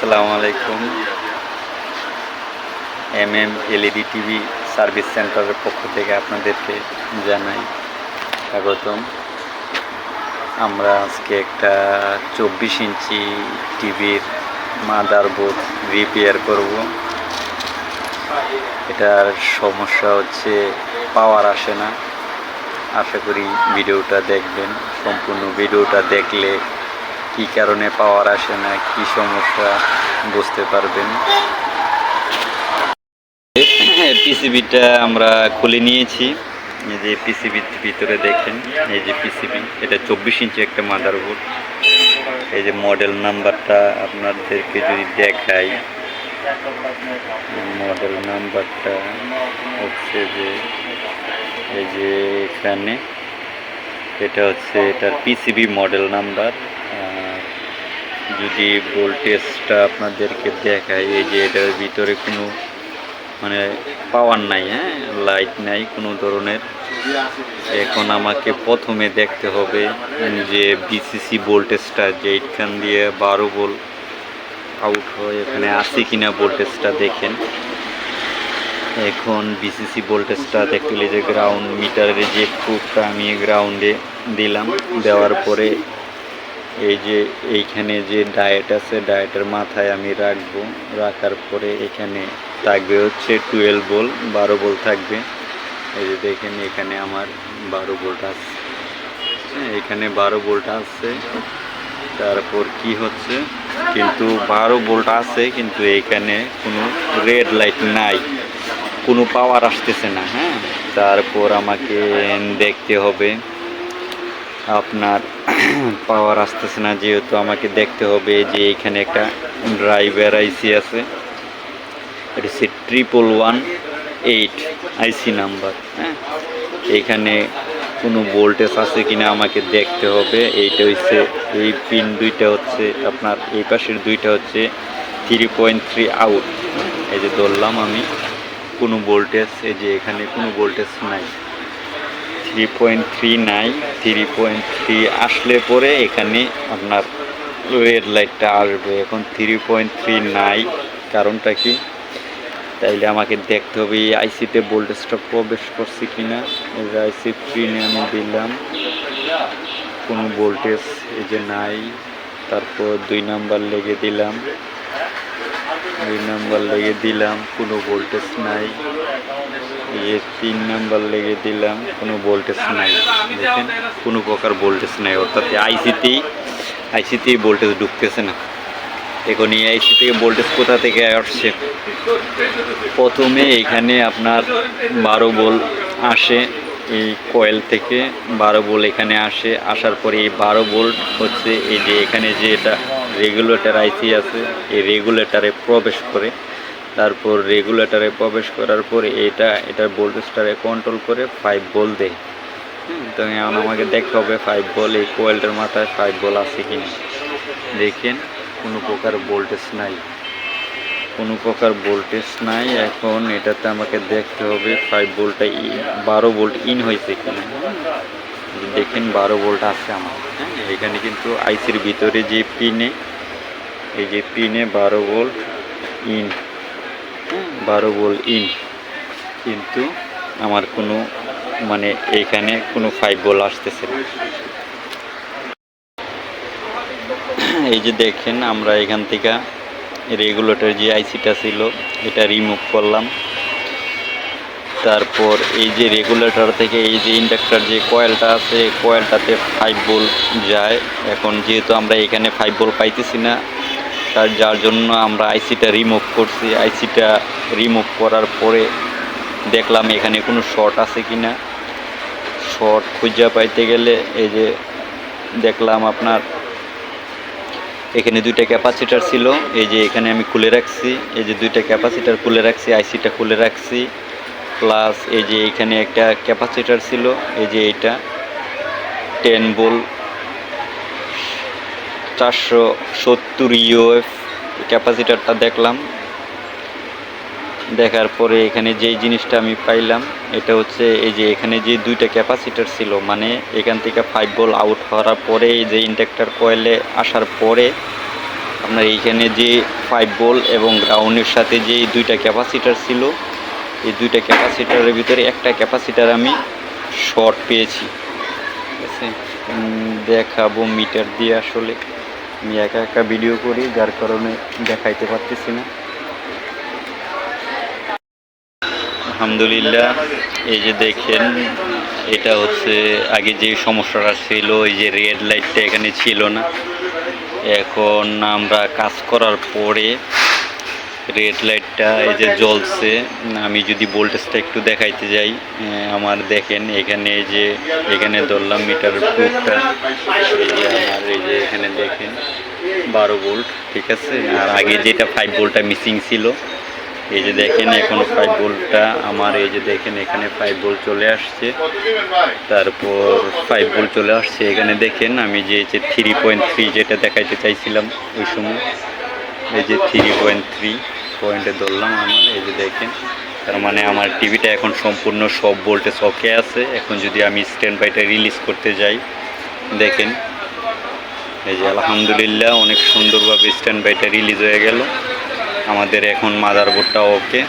আসসালামু আলাইকুম। LED TV service সেন্টারের পক্ষ থেকে আপনাদেরকে জানাই স্বাগতম। আমরা আজকে একটা 24 ইঞ্চি টিভির মাদারবোর্ড রিপেয়ার করব। এটার সমস্যা হচ্ছে পাওয়ার আসে না। আশা করি ভিডিওটা দেখবেন। সম্পূর্ণ ভিডিওটা দেখলে কি কারণে পাওয়ার আসে না, কি সমস্যা বুঝতে পারবেন। পিসিবিটা আমরা খুলে নিয়েছি। এই যে পিসিবির ভিতরে দেখেন, এই যে পিসিবি, এটা 24 ইঞ্চি একটা মাদারবোর্ড। এই যে মডেল নাম্বারটা আপনাদেরকে যদি দেখাই, মডেল নাম্বারটা হচ্ছে যে এই যে এখানে, এটা হচ্ছে এটার পিসিবি মডেল নাম্বার। যদি ভোল্টেজটা আপনাদেরকে দেখাই, এই যে এটার ভিতরে কোনো পাওয়ার নাই, লাইট নাই কোনো ধরনের। এখন আমাকে প্রথমে দেখতে হবে যে বিসিসি ভোল্টেজটা, যে এইখান দিয়ে 12 ভোল্ট আউট হয়, এখানে আছে কিনা ভোল্টেজটা দেখেন। এখন বিসিসি ভোল্টেজটা দেখতে হলে যে গ্রাউন্ড মিটারের যে প্রুফটা আমি গ্রাউন্ডে দিলাম, দেওয়ার পরে এই যে এইখানে যে ডায়েট আছে, ডায়েটের মাথায় আমি রাখবো। রাখার পরে এখানে থাকবে হচ্ছে 12 ভোল্ট, 12 ভোল্ট থাকবে। এই যে দেখেন এখানে আমার 12 ভোল্ট আছে, এখানে 12 ভোল্ট আছে। তারপর কি হচ্ছে, কিন্তু 12 ভোল্ট আছে, কিন্তু এখানে কোনো রেড লাইট নাই, কোনো পাওয়ার আসতেছে না। তারপর আমাকে দেখতে হবে আপনার পাওয়ার আসতেছে না, যেহেতু আমাকে দেখতে হবে যে এখানে একটা ড্রাইভার আইসি আছে, এটা হচ্ছে 1118 আইসি নাম্বার। এখানে কোনো ভোল্টেজ আছে কিনা আমাকে দেখতে হবে। এইটা হচ্ছে এই পিন দুইটা হচ্ছে আপনার, এই পাশের দুইটা হচ্ছে 3.3 আউট। এই যে ধরলাম আমি, কোনো ভোল্টেজ, এই যে এখানে কোনো ভোল্টেজ নাই, 3.3 নাই। 3.3 আসলে পরে এখানে আপনার রেড লাইটটা আসবে। এখন 3.3 নাই, কারণটা কি? তাইলে আমাকে দেখতে হবে এই আইসিতে ভোল্টেজটা প্রবেশ করছে কিনা। এই যে আইসি পিনে আমি দিলাম, কোনো ভোল্টেজ এই যে নাই। তারপর 2 নাম্বার লেগে দিলাম, 2 নাম্বার লেগে দিলাম, কোনো ভোল্টেজ নাই। এই 3 নাম্বার লেগে দিলাম, কোনো ভোল্টেজ নাই। দেখেন কোনো প্রকার ভোল্টেজ নাই, অর্থাৎ আইসিতেই ভোল্টেজ ঢুকতেছে না। এখন এই আইসি থেকে ভোল্টেজ কোথা থেকে আসছে? প্রথমে এখানে আপনার 12 ভোল্ট আসে, এই কয়েল থেকে 12 ভোল্ট এখানে আসে। আসার পরে এই 12 ভোল্ট হচ্ছে এই যে এখানে যে এটা রেগুলেটর আইসি আছে, এই রেগুলেটরে প্রবেশ করে। তারপর রেগুলেটরে প্রবেশ করার পরে এটার ভোল্টেজটারে কন্ট্রোল করে 5 ভোল্ট দেয়। তো এখন আমাকে দেখতে হবে 5 ভোল্ট এই কোয়েলটার মাথায় 5 ভোল্ট আছে কিনা। দেখেন কোনো প্রকার ভোল্টেজ নাই, কোনো প্রকার ভোল্টেজ নাই। এখন এটাতে আমাকে দেখতে হবে 5 ভোল্টটা 12 ভোল্ট ইন হয়েছে কিনা। দেখেন 12 ভোল্ট আছে আমার। এখানে কিন্তু আইসির ভিতরে যে পিনে, এই যে পিনে 12 ভোল্ট ইন, 12 ভোল্ট ইন, কিন্তু আমার কোনো এইখানে কোনো 5 ভোল্ট আসতেছে না। এই যে দেখেন আমরা এখান থেকে রেগুলেটর যে আইসিটা ছিল এটা রিমুভ করলাম। তারপর এই যে রেগুলেটর থেকে এই যে ইন্ডাক্টর যে কয়েলটা আছে, কয়েলটাতে 5 ভোল্ট যায়। এখন যেহেতু আমরা এখানে 5 ভোল্ট পাইতেছি না, যার জন্য আমরা আইসিটা রিমুভ করছি। আইসিটা রিমুভ করার পরে দেখলাম এখানে কোনো শর্ট আছে কিনা। শর্ট খুঁজে পাইতে গেলে এই যে দেখলাম আপনার এখানে 2টা ক্যাপাসিটার ছিল, এই যে এখানে আমি খুলে রাখছি, এই যে 2টা ক্যাপাসিটার খুলে রাখছি, আইসিটা খুলে রাখছি। প্লাস এই যে এখানে একটা ক্যাপাসিটার ছিল, এই যে এইটা 10 ভোল্ট 470 ইউএফ ক্যাপাসিটারটা দেখলাম। দেখার পরে এখানে যেই জিনিসটা আমি পাইলাম, এটা হচ্ছে এই যে এখানে যে 2টা ক্যাপাসিটার ছিল, এখান থেকে 5 ভোল্ট আউট হওয়ার পরে এই যে ইন্ডাক্টর কয়েলে আসার পরে আপনার এইখানে যে 5 ভোল্ট এবং গ্রাউন্ডের সাথে যে দুইটা ক্যাপাসিটার ছিল, এই দুইটা ক্যাপাসিটারের ভিতরে একটা ক্যাপাসিটার আমি শর্ট পেয়েছি। ঠিক আছে, দেখাবো মিটার দিয়ে। আসলে আমি একা একা ভিডিও করি, যার কারণে দেখাইতে পারতেছি না। আলহামদুলিল্লাহ, এই যে দেখেন, এটা হচ্ছে আগে যে সমস্যাটা ছিল, এই যে রেড লাইটটা এখানে ছিল না, এখন আমরা কাজ করার পরে রেড লাইটটা এই যে জ্বলছে। আমি যদি ভোল্টেজটা একটু দেখাইতে যাই, আমার দেখেন এখানে, এই যে এখানে ধরলাম মিটার প্রুফটা, এই যে আমার এই যে এখানে দেখেন 12 ভোল্ট। ঠিক আছে, আর আগে যেটা 5 ভোল্টটা মিসিং ছিল, এই যে দেখেন এখনো 5 ভোল্টটা আমার, এই যে দেখেন এখানে 5 ভোল্ট চলে আসছে, তারপর 5 ভোল্ট চলে আসছে। এখানে দেখেন আমি যে 3.3 যেটা দেখাইতে চাইছিলাম ওই সময়, এই যে 3.3 পয়েন্টে ধরলাম আমার, এই যে দেখেন। তার মানে আমার টিভিটা এখন সম্পূর্ণ সব ভোল্টেজ ওকে আছে। এখন যদি আমি স্ট্যান্ড বাইটা রিলিজ করতে যাই, দেখেন এই যে আলহামদুলিল্লাহ অনেক সুন্দরভাবে স্ট্যান্ড বাইটা রিলিজ হয়ে গেল। আমাদের এখন মাদারবোর্ডটা ওকে।